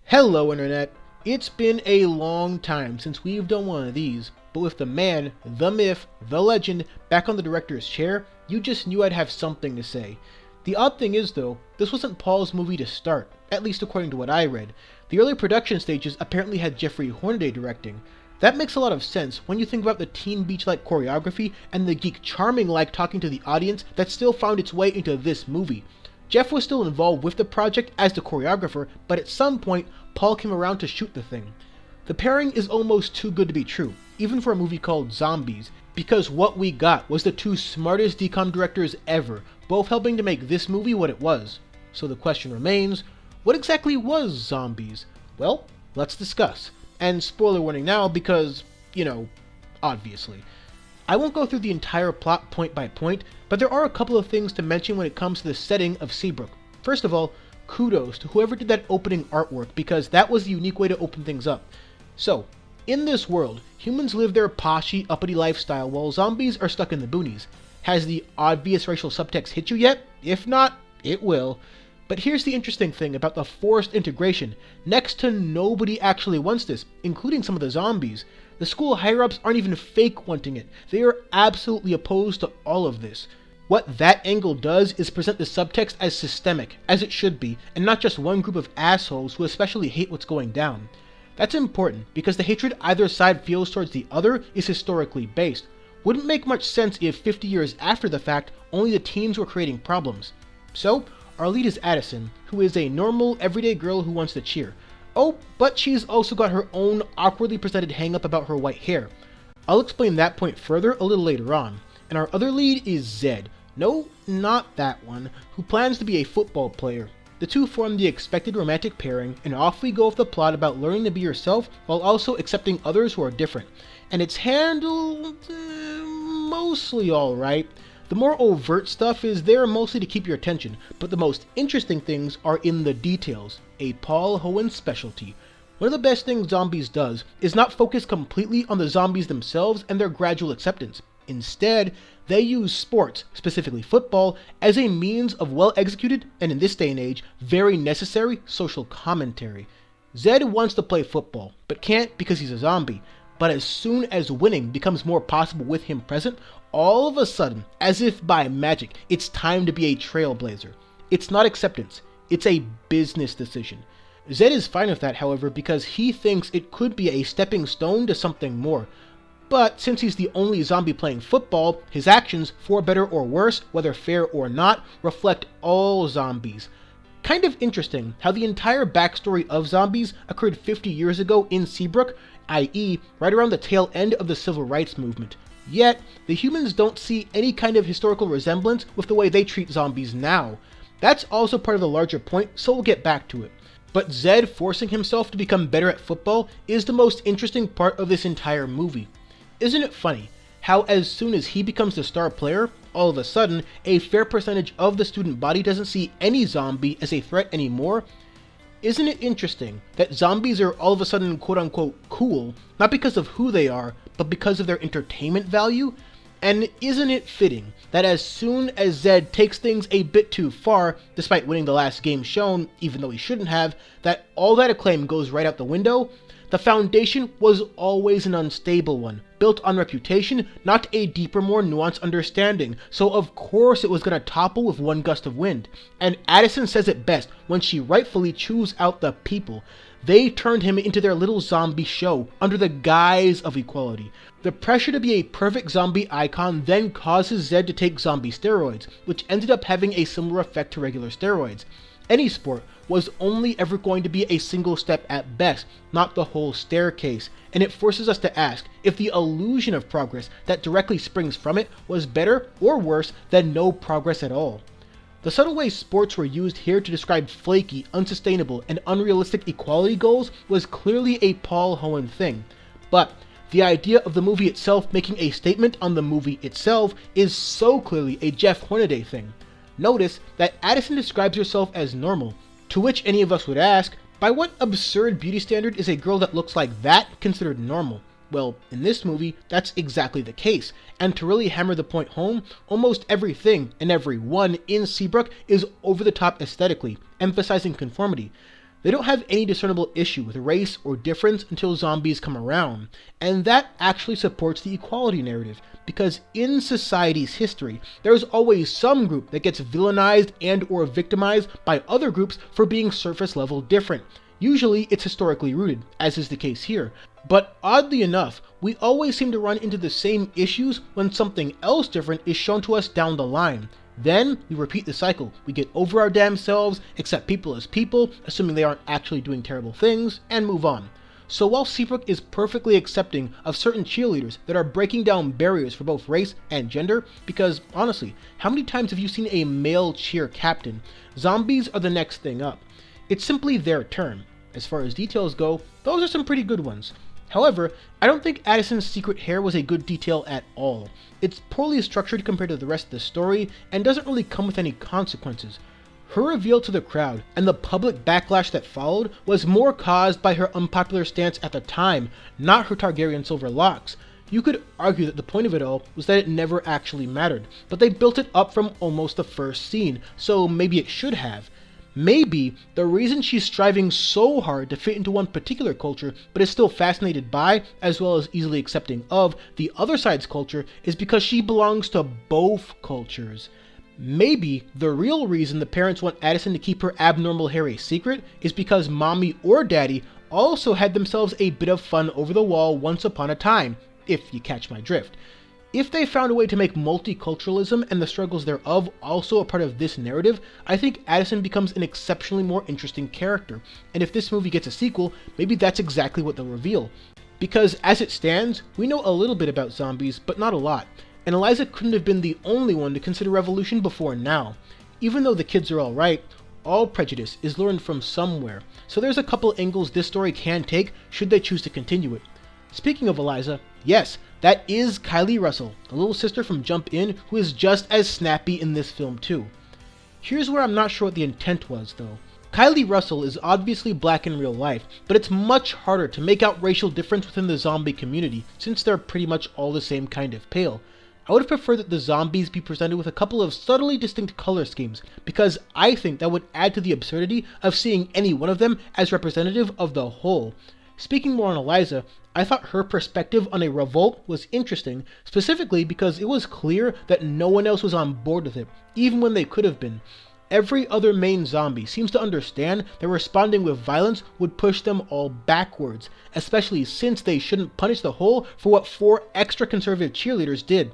Hello Internet! It's been a long time since we've done one of these, but with the man, the myth, the legend back on the director's chair, you just knew I'd have something to say. The odd thing is though, this wasn't Paul's movie to start, at least according to what I read. The early production stages apparently had Jeffrey Hornaday directing. That makes a lot of sense when you think about the Teen Beach-like choreography and the Geek Charming-like talking to the audience that still found its way into this movie. Jeff was still involved with the project as the choreographer, but at some point, Paul came around to shoot the thing. The pairing is almost too good to be true, even for a movie called Zombies, because what we got was the two smartest DCOM directors ever, both helping to make this movie what it was. So the question remains, what exactly was Zombies? Well, let's discuss. And spoiler warning now because, obviously. I won't go through the entire plot point by point, but there are a couple of things to mention when it comes to the setting of Seabrook. First of all, kudos to whoever did that opening artwork, because that was the unique way to open things up. So, in this world, humans live their poshy, uppity lifestyle while zombies are stuck in the boonies. Has the obvious racial subtext hit you yet? If not, it will. But here's the interesting thing about the forced integration. Next to nobody actually wants this, including some of the zombies. The school higher-ups aren't even fake wanting it. They are absolutely opposed to all of this. What that angle does is present the subtext as systemic, as it should be, and not just one group of assholes who especially hate what's going down. That's important, because the hatred either side feels towards the other is historically based. Wouldn't make much sense if 50 years after the fact, only the teens were creating problems. So, our lead is Addison, who is a normal, everyday girl who wants to cheer. Oh, but she's also got her own awkwardly presented hang-up about her white hair. I'll explain that point further a little later on. And our other lead is Zed. No, not that one, who plans to be a football player. The two form the expected romantic pairing, and off we go with the plot about learning to be yourself while also accepting others who are different. And it's handled mostly alright. The more overt stuff is there mostly to keep your attention, but the most interesting things are in the details, a Paul Hohen specialty. One of the best things Zombies does is not focus completely on the zombies themselves and their gradual acceptance. Instead, they use sports, specifically football, as a means of well-executed, and in this day and age, very necessary social commentary. Zed wants to play football, but can't because he's a zombie. But as soon as winning becomes more possible with him present, all of a sudden, as if by magic, it's time to be a trailblazer. It's not acceptance, it's a business decision. Zed is fine with that, however, because he thinks it could be a stepping stone to something more. But since he's the only zombie playing football, his actions, for better or worse, whether fair or not, reflect all zombies. Kind of interesting how the entire backstory of zombies occurred 50 years ago in Seabrook, i.e. right around the tail end of the civil rights movement. Yet, the humans don't see any kind of historical resemblance with the way they treat zombies now. That's also part of the larger point, so we'll get back to it. But Zed forcing himself to become better at football is the most interesting part of this entire movie. Isn't it funny how as soon as he becomes the star player, all of a sudden, a fair percentage of the student body doesn't see any zombie as a threat anymore? Isn't it interesting that zombies are all of a sudden quote-unquote cool, not because of who they are, but because of their entertainment value? And isn't it fitting that as soon as Zed takes things a bit too far, despite winning the last game shown, even though he shouldn't have, that all that acclaim goes right out the window? The foundation was always an unstable one, built on reputation, not a deeper, more nuanced understanding, so of course it was going to topple with one gust of wind. And Addison says it best when she rightfully chews out the people. They turned him into their little zombie show, under the guise of equality. The pressure to be a perfect zombie icon then causes Zed to take zombie steroids, which ended up having a similar effect to regular steroids. Any sport was only ever going to be a single step at best, not the whole staircase, and it forces us to ask if the illusion of progress that directly springs from it was better or worse than no progress at all. The subtle way sports were used here to describe flaky, unsustainable, and unrealistic equality goals was clearly a Paul Hohen thing, but the idea of the movie itself making a statement on the movie itself is so clearly a Jeff Hornaday thing. Notice that Addison describes herself as normal, to which any of us would ask, by what absurd beauty standard is a girl that looks like that considered normal? Well, in this movie, that's exactly the case, and to really hammer the point home, almost everything and everyone in Seabrook is over the top aesthetically, emphasizing conformity. They don't have any discernible issue with race or difference until zombies come around, and that actually supports the equality narrative, because in society's history, there's always some group that gets villainized and or victimized by other groups for being surface level different. Usually it's historically rooted, as is the case here. But oddly enough, we always seem to run into the same issues when something else different is shown to us down the line. Then we repeat the cycle. We get over our damn selves, accept people as people, assuming they aren't actually doing terrible things, and move on. So while Seabrook is perfectly accepting of certain cheerleaders that are breaking down barriers for both race and gender, because honestly, how many times have you seen a male cheer captain? Zombies are the next thing up. It's simply their turn. As far as details go, those are some pretty good ones. However, I don't think Addison's secret hair was a good detail at all. It's poorly structured compared to the rest of the story, and doesn't really come with any consequences. Her reveal to the crowd, and the public backlash that followed, was more caused by her unpopular stance at the time, not her Targaryen silver locks. You could argue that the point of it all was that it never actually mattered, but they built it up from almost the first scene, so maybe it should have. Maybe the reason she's striving so hard to fit into one particular culture, but is still fascinated by, as well as easily accepting of, the other side's culture is because she belongs to both cultures. Maybe the real reason the parents want Addison to keep her abnormal hair a secret is because mommy or daddy also had themselves a bit of fun over the wall once upon a time, if you catch my drift. If they found a way to make multiculturalism and the struggles thereof also a part of this narrative, I think Addison becomes an exceptionally more interesting character, and if this movie gets a sequel, maybe that's exactly what they'll reveal. Because as it stands, we know a little bit about zombies, but not a lot, and Eliza couldn't have been the only one to consider revolution before now. Even though the kids are alright, all prejudice is learned from somewhere, so there's a couple angles this story can take should they choose to continue it. Speaking of Eliza, yes, that is Kylie Russell, the little sister from Jump In, who is just as snappy in this film too. Here's where I'm not sure what the intent was though. Kylie Russell is obviously black in real life, but it's much harder to make out racial difference within the zombie community, since they're pretty much all the same kind of pale. I would have preferred that the zombies be presented with a couple of subtly distinct color schemes, because I think that would add to the absurdity of seeing any one of them as representative of the whole. Speaking more on Eliza, I thought her perspective on a revolt was interesting, specifically because it was clear that no one else was on board with it, even when they could have been. Every other main zombie seems to understand that responding with violence would push them all backwards, especially since they shouldn't punish the whole for what 4 extra conservative cheerleaders did.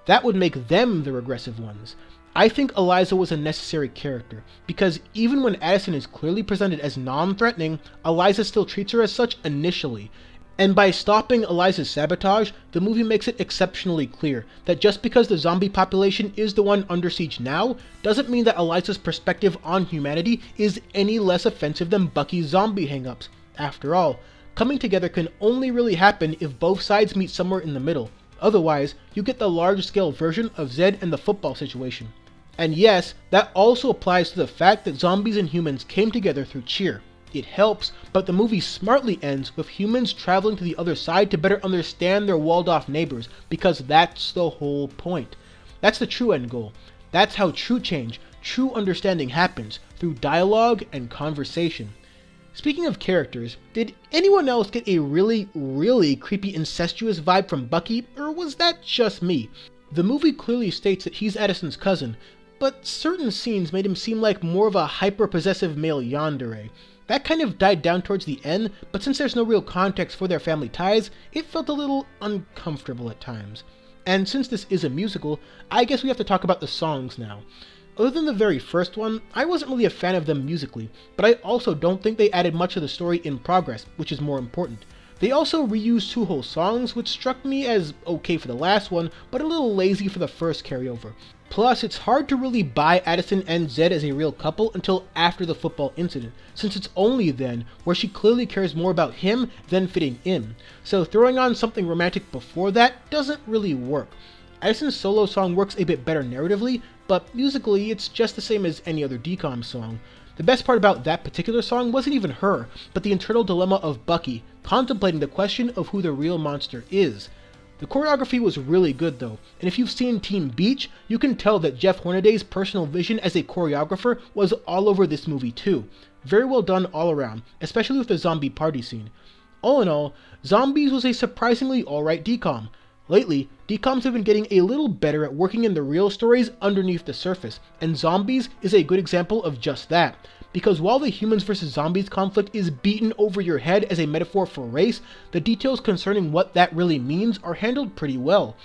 That would make them the regressive ones. I think Eliza was a necessary character, because even when Addison is clearly presented as non-threatening, Eliza still treats her as such initially. And by stopping Eliza's sabotage, the movie makes it exceptionally clear that just because the zombie population is the one under siege now, doesn't mean that Eliza's perspective on humanity is any less offensive than Bucky's zombie hang-ups. After all, coming together can only really happen if both sides meet somewhere in the middle. Otherwise, you get the large-scale version of Zed and the football situation. And yes, that also applies to the fact that zombies and humans came together through cheer. It helps, but the movie smartly ends with humans traveling to the other side to better understand their walled-off neighbors, because that's the whole point. That's the true end goal. That's how true change, true understanding happens, through dialogue and conversation. Speaking of characters, did anyone else get a really creepy incestuous vibe from Bucky, or was that just me? The movie clearly states that he's Addison's cousin, but certain scenes made him seem like more of a hyper-possessive male yandere. That kind of died down towards the end, but since there's no real context for their family ties, it felt a little uncomfortable at times. And since this is a musical, I guess we have to talk about the songs now. Other than the very first one, I wasn't really a fan of them musically, but I also don't think they added much of the story in progress, which is more important. They also reused 2 whole songs, which struck me as okay for the last one, but a little lazy for the first carryover. Plus, it's hard to really buy Addison and Zed as a real couple until after the football incident, since it's only then where she clearly cares more about him than fitting in. So throwing on something romantic before that doesn't really work. Addison's solo song works a bit better narratively, but musically it's just the same as any other DCOM song. The best part about that particular song wasn't even her, but the internal dilemma of Bucky, contemplating the question of who the real monster is. The choreography was really good though, and if you've seen Teen Beach, you can tell that Jeff Hornaday's personal vision as a choreographer was all over this movie too. Very well done all around, especially with the zombie party scene. All in all, Zombies was a surprisingly alright DCOM. Lately, DCOMs have been getting a little better at working in the real stories underneath the surface, and Zombies is a good example of just that. Because while the humans versus zombies conflict is beaten over your head as a metaphor for race, the details concerning what that really means are handled pretty well.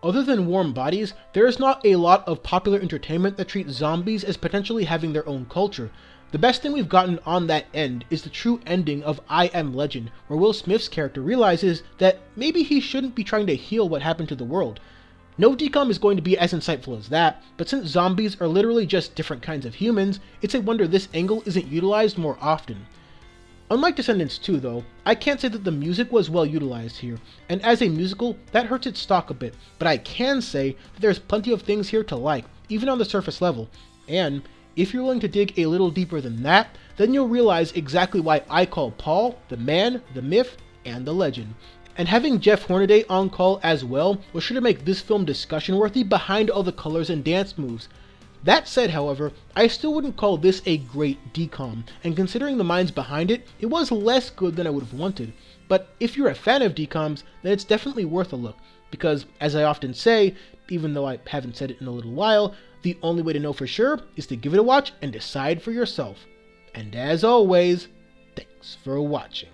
Other than warm bodies, there is not a lot of popular entertainment that treats zombies as potentially having their own culture. The best thing we've gotten on that end is the true ending of I Am Legend, where Will Smith's character realizes that maybe he shouldn't be trying to heal what happened to the world. No DCOM is going to be as insightful as that, but since zombies are literally just different kinds of humans, it's a wonder this angle isn't utilized more often. Unlike Descendants 2 though, I can't say that the music was well utilized here, and as a musical, that hurts its stock a bit, but I can say that there's plenty of things here to like, even on the surface level, and if you're willing to dig a little deeper than that, then you'll realize exactly why I call Paul the man, the myth, and the legend. And having Jeff Hornaday on call as well was sure to make this film discussion worthy behind all the colors and dance moves. That said, however, I still wouldn't call this a great DCOM, and considering the minds behind it, it was less good than I would have wanted. But if you're a fan of DCOMs, then it's definitely worth a look, because as I often say, even though I haven't said it in a little while, the only way to know for sure is to give it a watch and decide for yourself. And as always, thanks for watching.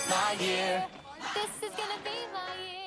My year. This is gonna be my year.